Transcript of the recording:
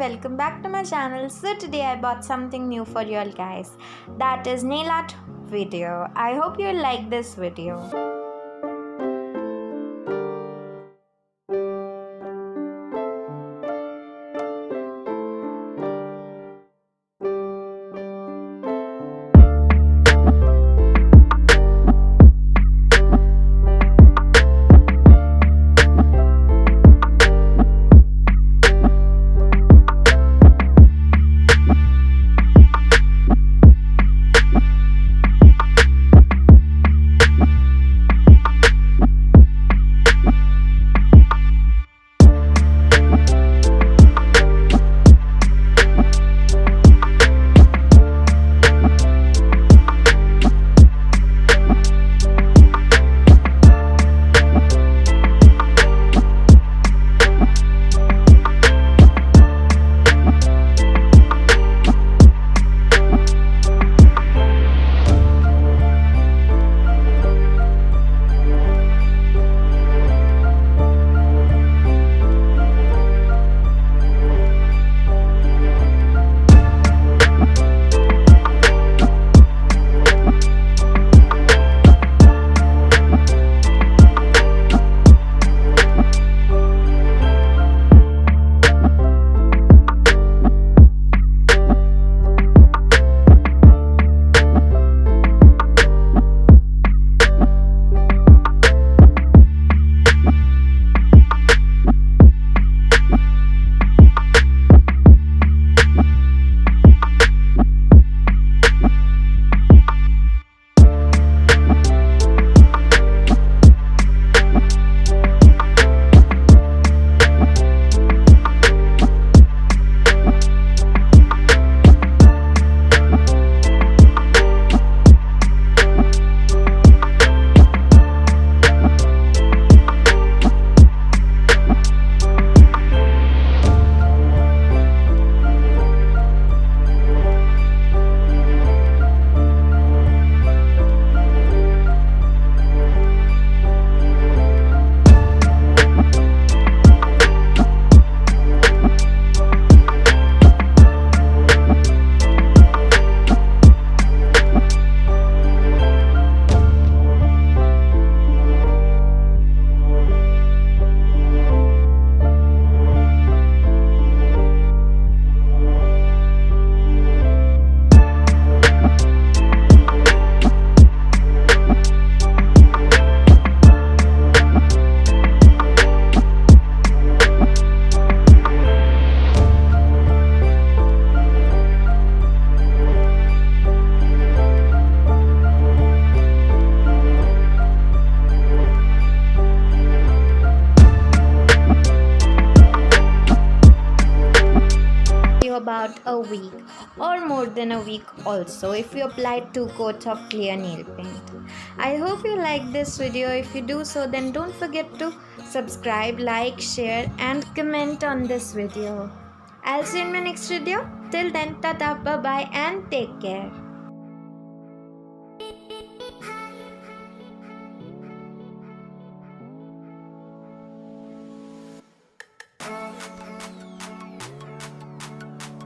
welcome back to my channel. So today I bought something new for you all guys, that is nail art video. I hope you like this video. About a week or more than a week also if you apply 2 coats of clear nail paint. I hope you like this video. If you do so, then don't forget to subscribe, like, share and comment on this video. I'll see you in my next video. Till then, tata, bye bye and take care.